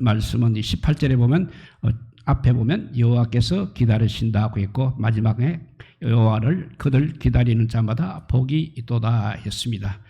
말씀은 18절에 보면 앞에 보면 여호와께서 기다리신다고 했고 마지막에 여호와를 그들 기다리는 자마다 복이 있도다 했습니다.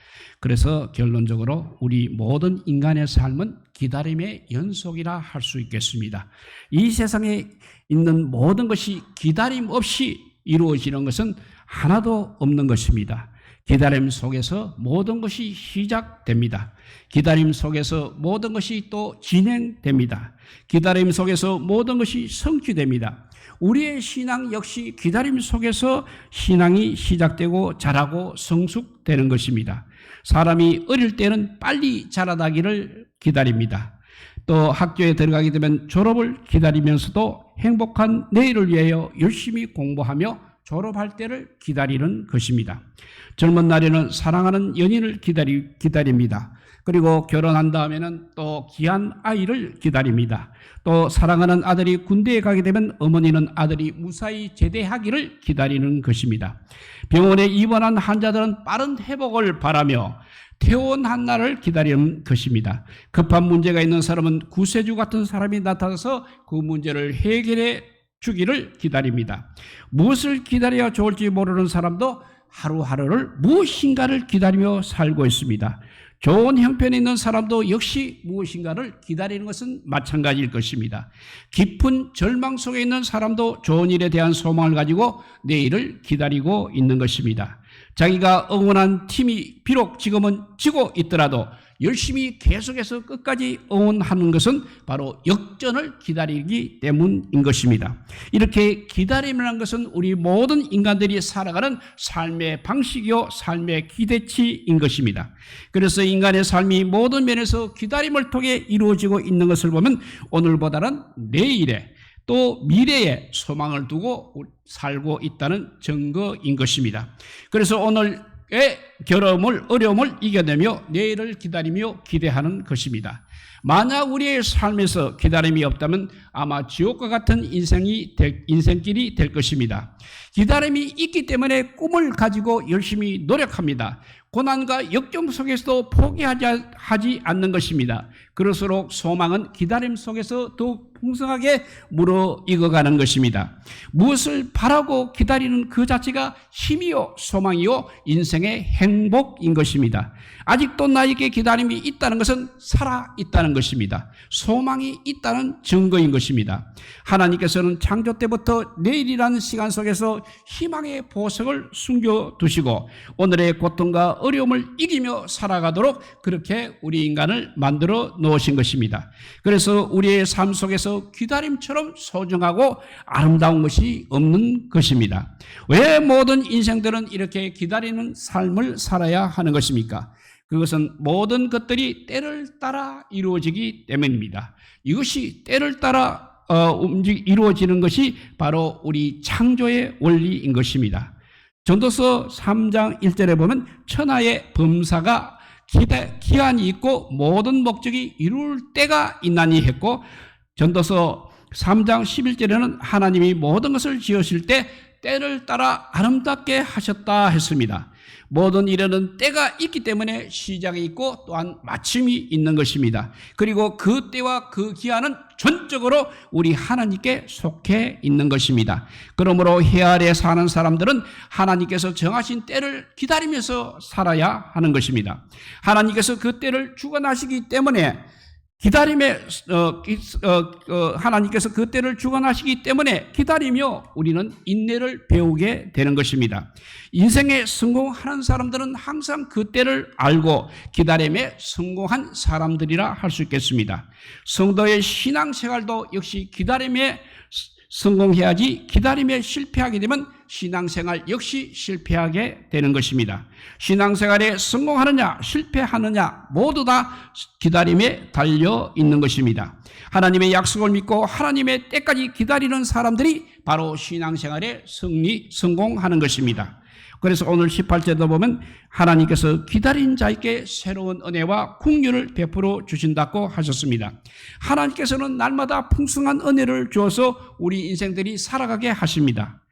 그래서 결론적으로 우리 모든 인간의 삶은 기다림의 연속이라 할 수 있겠습니다. 이 세상에 있는 모든 것이 기다림 없이 이루어지는 것은 하나도 없는 것입니다. 기다림 속에서 모든 것이 시작됩니다. 기다림 속에서 모든 것이 또 진행됩니다. 기다림 속에서 모든 것이 성취됩니다. 우리의 신앙 역시 기다림 속에서 신앙이 시작되고 자라고 성숙되는 것입니다. 사람이 어릴 때는 빨리 자라나기를 기다립니다. 또 학교에 들어가게 되면 졸업을 기다리면서도 행복한 내일을 위하여 열심히 공부하며 졸업할 때를 기다리는 것입니다. 젊은 날에는 사랑하는 연인을 기다립니다. 그리고 결혼한 다음에는 또 귀한 아이를 기다립니다. 또 사랑하는 아들이 군대에 가게 되면 어머니는 아들이 무사히 제대하기를 기다리는 것입니다. 병원에 입원한 환자들은 빠른 회복을 바라며 퇴원한 날을 기다리는 것입니다. 급한 문제가 있는 사람은 구세주 같은 사람이 나타나서 그 문제를 해결해 주기를 기다립니다. 무엇을 기다려야 좋을지 모르는 사람도 하루하루를 무엇인가를 기다리며 살고 있습니다. 좋은 형편에 있는 사람도 역시 무엇인가를 기다리는 것은 마찬가지일 것입니다. 깊은 절망 속에 있는 사람도 좋은 일에 대한 소망을 가지고 내일을 기다리고 있는 것입니다. 자기가 응원한 팀이 비록 지금은 지고 있더라도 열심히 계속해서 끝까지 응원하는 것은 바로 역전을 기다리기 때문인 것입니다. 이렇게 기다림이라는 것은 우리 모든 인간들이 살아가는 삶의 방식이요 삶의 기대치인 것입니다. 그래서 인간의 삶이 모든 면에서 기다림을 통해 이루어지고 있는 것을 보면 오늘보다는 내일에 또 미래에 소망을 두고 살고 있다는 증거인 것입니다. 그래서 오늘의 어려움을 이겨내며 내일을 기다리며 기대하는 것입니다. 만약 우리의 삶에서 기다림이 없다면 아마 지옥과 같은 인생길이 될 것입니다. 기다림이 있기 때문에 꿈을 가지고 열심히 노력합니다. 고난과 역경 속에서도 포기하지 않는 것입니다. 그럴수록 소망은 기다림 속에서 더욱 풍성하게 무르익어가는 것입니다. 무엇을 바라고 기다리는 그 자체가 힘이요 소망이요 인생의 행복인 것입니다. 아직도 나에게 기다림이 있다는 것은 살아있다는 것입니다. 소망이 있다는 증거인 것입니다. 하나님께서는 창조 때부터 내일이라는 시간 속에서 희망의 보석을 숨겨두시고 오늘의 고통과 어려움을 이기며 살아가도록 그렇게 우리 인간을 만들어 놓으신 것입니다. 그래서 우리의 삶 속에서 기다림처럼 소중하고 아름다운 것이 없는 것입니다. 왜 모든 인생들은 이렇게 기다리는 삶을 살아야 하는 것입니까? 그것은 모든 것들이 때를 따라 이루어지기 때문입니다. 이것이 때를 따라 이루어지는 것이 바로 우리 창조의 원리인 것입니다. 전도서 3장 1절에 보면 천하의 범사가 기한이 있고 모든 목적이 이룰 때가 있나니 했고 전도서 3장 11절에는 하나님이 모든 것을 지으실 때 때를 따라 아름답게 하셨다 했습니다. 모든 일에는 때가 있기 때문에 시작이 있고 또한 마침이 있는 것입니다. 그리고 그 때와 그 기한은 전적으로 우리 하나님께 속해 있는 것입니다. 그러므로 해 아래 사는 사람들은 하나님께서 정하신 때를 기다리면서 살아야 하는 것입니다. 하나님께서 그 때를 주관하시기 때문에 하나님께서 그 때를 주관하시기 때문에 기다리며 우리는 인내를 배우게 되는 것입니다. 인생에 성공하는 사람들은 항상 그 때를 알고 기다림에 성공한 사람들이라 할 수 있겠습니다. 성도의 신앙생활도 역시 기다림에 성공해야지 기다림에 실패하게 되면 신앙생활 역시 실패하게 되는 것입니다. 신앙생활에 성공하느냐 실패하느냐 모두 다 기다림에 달려 있는 것입니다. 하나님의 약속을 믿고 하나님의 때까지 기다리는 사람들이 바로 신앙생활에 성공하는 것입니다. 그래서 오늘 18절도 보면 하나님께서 기다린 자에게 새로운 은혜와 긍휼을 베풀어 주신다고 하셨습니다. 하나님께서는 날마다 풍성한 은혜를 주어서 우리 인생들이 살아가게 하십니다.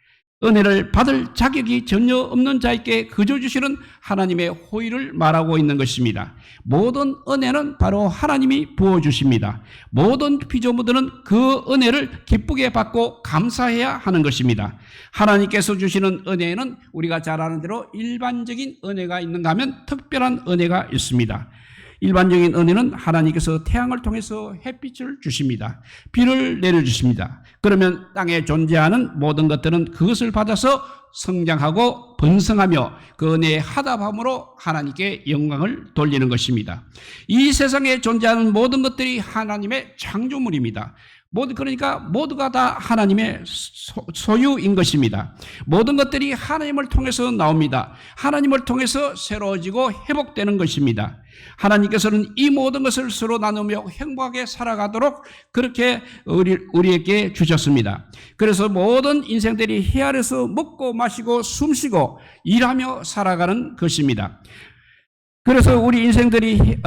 은혜를 받을 자격이 전혀 없는 자에게 거저 주시는 하나님의 호의를 말하고 있는 것입니다. 모든 은혜는 바로 하나님이 부어주십니다. 모든 피조물들은 그 은혜를 기쁘게 받고 감사해야 하는 것입니다. 하나님께서 주시는 은혜에는 우리가 잘 아는 대로 일반적인 은혜가 있는가 하면 특별한 은혜가 있습니다. 일반적인 은혜는 하나님께서 태양을 통해서 햇빛을 주십니다. 비를 내려주십니다. 그러면 땅에 존재하는 모든 것들은 그것을 받아서 성장하고 번성하며 그 은혜의 하답함으로 하나님께 영광을 돌리는 것입니다. 이 세상에 존재하는 모든 것들이 하나님의 창조물입니다. 그러니까 모두가 다 하나님의 소유인 것입니다. 모든 것들이 하나님을 통해서 나옵니다. 하나님을 통해서 새로워지고 회복되는 것입니다. 하나님께서는 이 모든 것을 서로 나누며 행복하게 살아가도록 그렇게 우리에게 주셨습니다. 그래서 모든 인생들이 해 아래서 먹고 마시고 숨쉬고 일하며 살아가는 것입니다. 그래서 우리 인생들이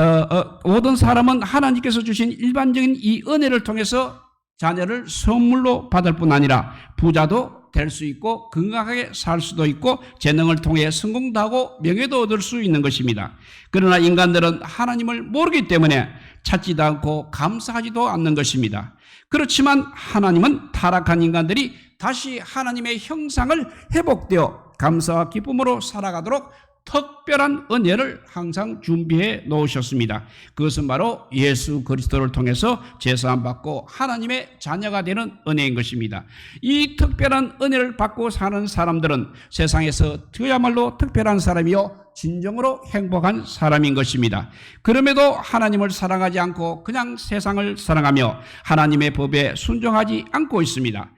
모든 사람은 하나님께서 주신 일반적인 이 은혜를 통해서 자녀를 선물로 받을 뿐 아니라 부자도 될 수 있고 건강하게 살 수도 있고 재능을 통해 성공도 하고 명예도 얻을 수 있는 것입니다. 그러나 인간들은 하나님을 모르기 때문에 찾지도 않고 감사하지도 않는 것입니다. 그렇지만 하나님은 타락한 인간들이 다시 하나님의 형상을 회복되어 감사와 기쁨으로 살아가도록 특별한 은혜를 항상 준비해 놓으셨습니다. 그것은 바로 예수 그리스도를 통해서 제사함 받고 하나님의 자녀가 되는 은혜인 것입니다. 이 특별한 은혜를 받고 사는 사람들은 세상에서 그야말로 특별한 사람이요 진정으로 행복한 사람인 것입니다. 그럼에도 하나님을 사랑하지 않고 그냥 세상을 사랑하며 하나님의 법에 순종하지 않고 있습니다.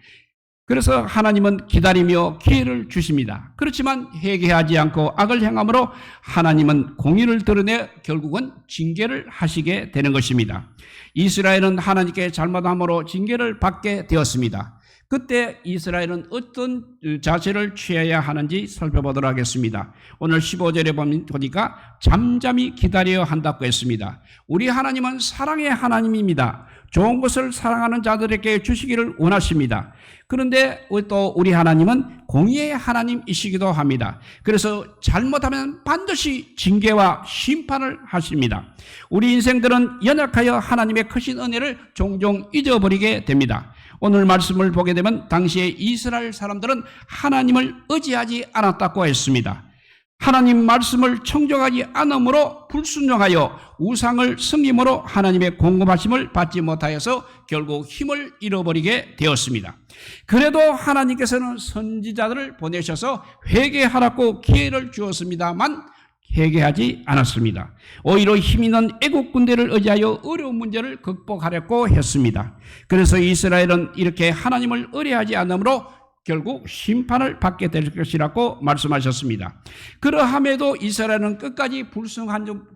그래서 하나님은 기다리며 기회를 주십니다. 그렇지만 회개하지 않고 악을 행함으로 하나님은 공의를 드러내 결국은 징계를 하시게 되는 것입니다. 이스라엘은 하나님께 잘못함으로 징계를 받게 되었습니다. 그때 이스라엘은 어떤 자세를 취해야 하는지 살펴보도록 하겠습니다. 오늘 15절에 보니까 잠잠히 기다려야 한다고 했습니다. 우리 하나님은 사랑의 하나님입니다. 좋은 것을 사랑하는 자들에게 주시기를 원하십니다. 그런데 또 우리 하나님은 공의의 하나님이시기도 합니다. 그래서 잘못하면 반드시 징계와 심판을 하십니다. 우리 인생들은 연약하여 하나님의 크신 은혜를 종종 잊어버리게 됩니다. 오늘 말씀을 보게 되면 당시에 이스라엘 사람들은 하나님을 의지하지 않았다고 했습니다. 하나님 말씀을 청종하지 않으므로 불순종하여 우상을 섬김으로 하나님의 공급하심을 받지 못하여서 결국 힘을 잃어버리게 되었습니다. 그래도 하나님께서는 선지자들을 보내셔서 회개하라고 기회를 주었습니다만 회개하지 않았습니다. 오히려 힘 있는 애국 군대를 의지하여 어려운 문제를 극복하려고 했습니다. 그래서 이스라엘은 이렇게 하나님을 의뢰하지 않으므로 결국 심판을 받게 될 것이라고 말씀하셨습니다. 그러함에도 이스라엘은 끝까지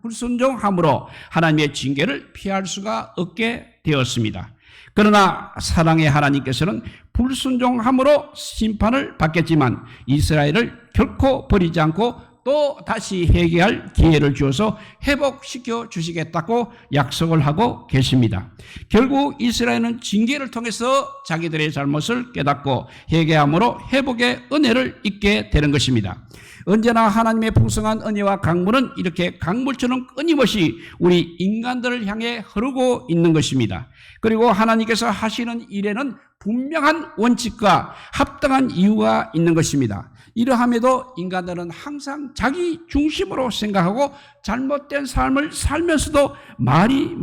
불순종함으로 하나님의 징계를 피할 수가 없게 되었습니다. 그러나 사랑의 하나님께서는 불순종함으로 심판을 받겠지만 이스라엘을 결코 버리지 않고 또 다시 회개할 기회를 주어서 회복시켜 주시겠다고 약속을 하고 계십니다. 결국 이스라엘은 징계를 통해서 자기들의 잘못을 깨닫고 회개함으로 회복의 은혜를 잊게 되는 것입니다. 언제나 하나님의 풍성한 은혜와 강물은 이렇게 강물처럼 끊임없이 우리 인간들을 향해 흐르고 있는 것입니다. 그리고 하나님께서 하시는 일에는 분명한 원칙과 합당한 이유가 있는 것입니다. 이러함에도 인간들은 항상 자기 중심으로 생각하고 잘못된 삶을 살면서도 말이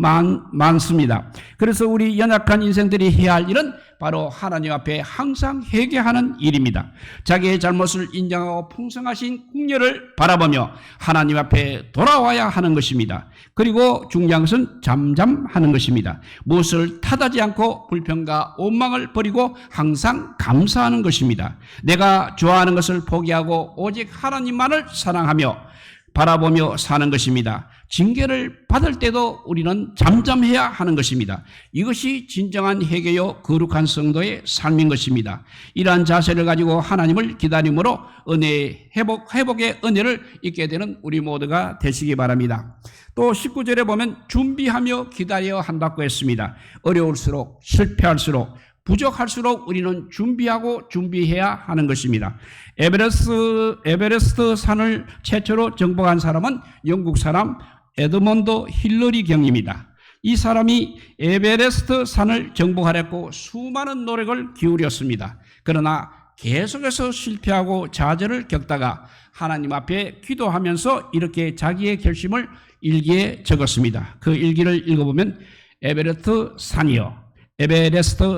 많습니다. 그래서 우리 연약한 인생들이 해야 할 일은 바로 하나님 앞에 항상 회개하는 일입니다. 자기의 잘못을 인정하고 풍성하신 궁녀를 바라보며 하나님 앞에 돌아와야 하는 것입니다. 그리고 중요한 것은 잠잠하는 것입니다. 무엇을 탓하지 않고 불평과 원망을 버리고 항상 감사하는 것입니다. 내가 좋아하는 것을 포기하고 오직 하나님만을 사랑하며 바라보며 사는 것입니다. 징계를 받을 때도 우리는 잠잠해야 하는 것입니다. 이것이 진정한 회개요 거룩한 성도의 삶인 것입니다. 이러한 자세를 가지고 하나님을 기다림으로 은혜의 회복의 은혜를 잊게 되는 우리 모두가 되시기 바랍니다. 또 19절에 보면 준비하며 기다려야 한다고 했습니다. 어려울수록 실패할수록 부족할수록 우리는 준비해야 하는 것입니다. 에베레스트 산을 최초로 정복한 사람은 영국 사람 에드먼드 힐러리 경입니다. 이 사람이 에베레스트 산을 정복하려고 수많은 노력을 기울였습니다. 그러나 계속해서 실패하고 좌절을 겪다가 하나님 앞에 기도하면서 이렇게 자기의 결심을 일기에 적었습니다. 그 일기를 읽어보면 에베레스트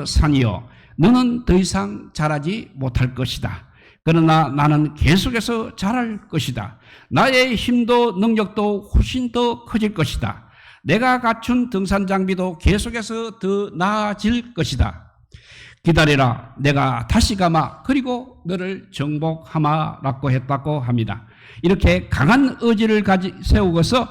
산이여 너는 더 이상 자라지 못할 것이다. 그러나 나는 계속해서 자랄 것이다. 나의 힘도 능력도 훨씬 더 커질 것이다. 내가 갖춘 등산 장비도 계속해서 더 나아질 것이다. 기다리라, 내가 다시 가마 그리고 너를 정복하마라고 했다고 합니다. 이렇게 강한 의지를 세우고서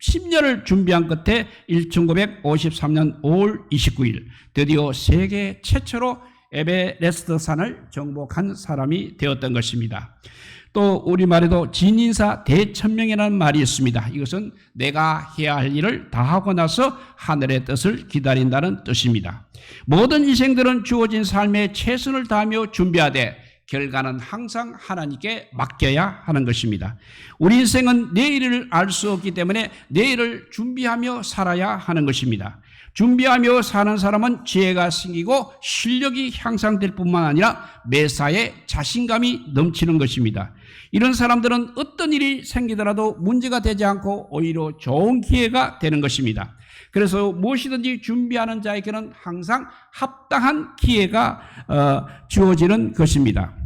10년을 준비한 끝에 1953년 5월 29일 드디어 세계 최초로 에베레스트 산을 정복한 사람이 되었던 것입니다. 또 우리말에도 진인사 대천명이라는 말이 있습니다. 이것은 내가 해야 할 일을 다 하고 나서 하늘의 뜻을 기다린다는 뜻입니다. 모든 인생들은 주어진 삶에 최선을 다하며 준비하되 결과는 항상 하나님께 맡겨야 하는 것입니다. 우리 인생은 내일을 알 수 없기 때문에 내일을 준비하며 살아야 하는 것입니다. 준비하며 사는 사람은 지혜가 생기고 실력이 향상될 뿐만 아니라 매사에 자신감이 넘치는 것입니다. 이런 사람들은 어떤 일이 생기더라도 문제가 되지 않고 오히려 좋은 기회가 되는 것입니다. 그래서 무엇이든지 준비하는 자에게는 항상 합당한 기회가 주어지는 것입니다.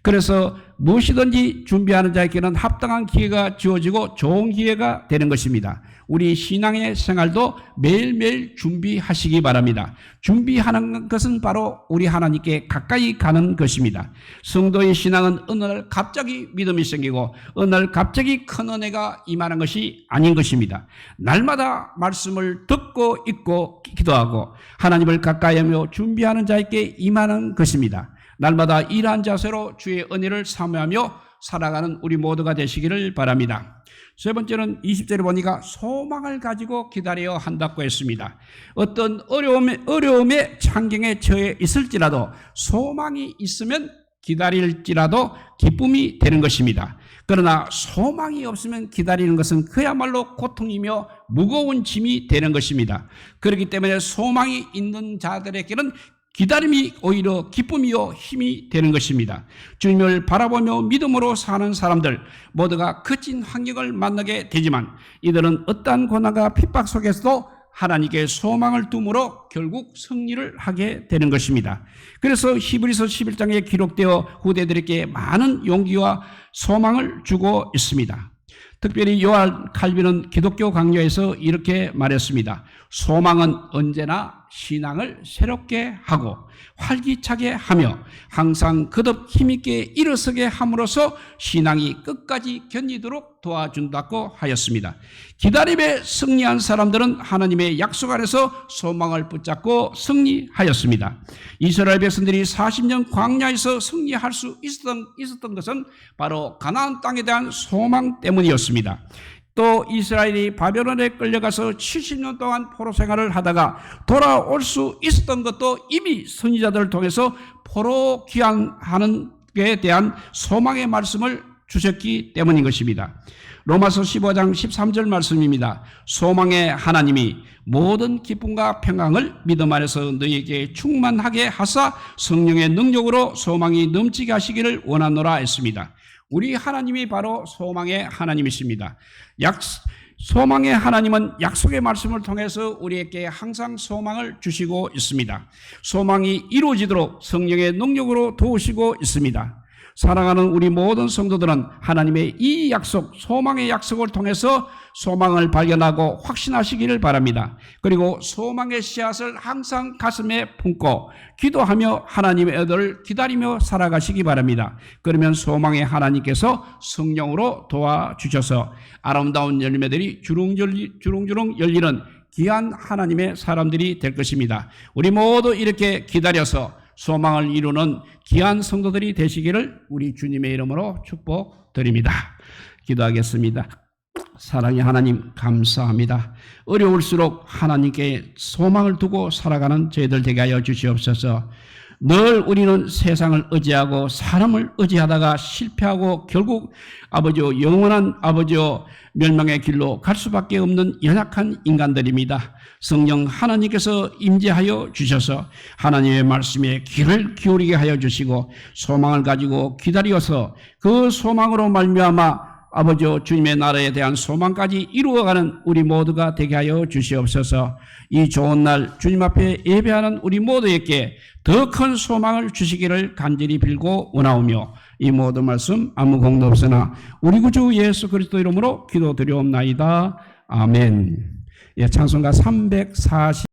그래서 무엇이든지 준비하는 자에게는 합당한 기회가 주어지고 좋은 기회가 되는 것입니다. 우리 신앙의 생활도 매일매일 준비하시기 바랍니다. 준비하는 것은 바로 우리 하나님께 가까이 가는 것입니다. 성도의 신앙은 어느 날 갑자기 믿음이 생기고 어느 날 갑자기 큰 은혜가 임하는 것이 아닌 것입니다. 날마다 말씀을 듣고 읽고 기도하고 하나님을 가까이 하며 준비하는 자에게 임하는 것입니다. 날마다 이러한 자세로 주의 은혜를 사모하며 살아가는 우리 모두가 되시기를 바랍니다. 세 번째는 20절에 보니까 소망을 가지고 기다려야 한다고 했습니다. 어떤 어려움의 창경에 처해 있을지라도 소망이 있으면 기다릴지라도 기쁨이 되는 것입니다. 그러나 소망이 없으면 기다리는 것은 그야말로 고통이며 무거운 짐이 되는 것입니다. 그렇기 때문에 소망이 있는 자들에게는 기다림이 오히려 기쁨이요 힘이 되는 것입니다. 주님을 바라보며 믿음으로 사는 사람들 모두가 거친 환경을 만나게 되지만 이들은 어떠한 고난과 핍박 속에서도 하나님께 소망을 둠으로 결국 승리를 하게 되는 것입니다. 그래서 히브리서 11장에 기록되어 후대들에게 많은 용기와 소망을 주고 있습니다. 특별히 요한 칼빈은 기독교 강요에서 이렇게 말했습니다. 소망은 언제나 신앙을 새롭게 하고 활기차게 하며 항상 거듭 힘있게 일어서게 함으로써 신앙이 끝까지 견디도록 도와준다고 하였습니다. 기다림에 승리한 사람들은 하나님의 약속 안에서 소망을 붙잡고 승리하였습니다. 이스라엘 백성들이 40년 광야에서 승리할 수 있었던 것은 바로 가나안 땅에 대한 소망 때문이었습니다. 또 이스라엘이 바벨론에 끌려가서 70년 동안 포로 생활을 하다가 돌아올 수 있었던 것도 이미 선지자들을 통해서 포로 귀환하는 게 대한 소망의 말씀을 주셨기 때문인 것입니다. 로마서 15장 13절 말씀입니다. 소망의 하나님이 모든 기쁨과 평강을 믿음 안에서 너희에게 충만하게 하사 성령의 능력으로 소망이 넘치게 하시기를 원하노라 했습니다. 우리 하나님이 바로 소망의 하나님이십니다. 소망의 하나님은 약속의 말씀을 통해서 우리에게 항상 소망을 주시고 있습니다. 소망이 이루어지도록 성령의 능력으로 도우시고 있습니다. 사랑하는 우리 모든 성도들은 하나님의 이 약속, 소망의 약속을 통해서 소망을 발견하고 확신하시기를 바랍니다. 그리고 소망의 씨앗을 항상 가슴에 품고 기도하며 하나님의 의도를 기다리며 살아가시기 바랍니다. 그러면 소망의 하나님께서 성령으로 도와주셔서 아름다운 열매들이 주렁주렁 열리는 귀한 하나님의 사람들이 될 것입니다. 우리 모두 이렇게 기다려서 소망을 이루는 귀한 성도들이 되시기를 우리 주님의 이름으로 축복드립니다. 기도하겠습니다. 사랑의 하나님 감사합니다. 어려울수록 하나님께 소망을 두고 살아가는 저희들 되게 하여 주시옵소서. 늘 우리는 세상을 의지하고 사람을 의지하다가 실패하고 결국 아버지요 영원한 아버지요 멸망의 길로 갈 수밖에 없는 연약한 인간들입니다. 성령 하나님께서 임재하여 주셔서 하나님의 말씀에 귀를 기울이게 하여 주시고 소망을 가지고 기다려서 그 소망으로 말미암아 아버지요 주님의 나라에 대한 소망까지 이루어가는 우리 모두가 되게 하여 주시옵소서. 이 좋은 날 주님 앞에 예배하는 우리 모두에게 더 큰 소망을 주시기를 간절히 빌고 원하오며 이 모든 말씀 아무 공도 없으나 우리 구주 예수 그리스도 이름으로 기도드리옵나이다. 아멘. 예, 찬송가 340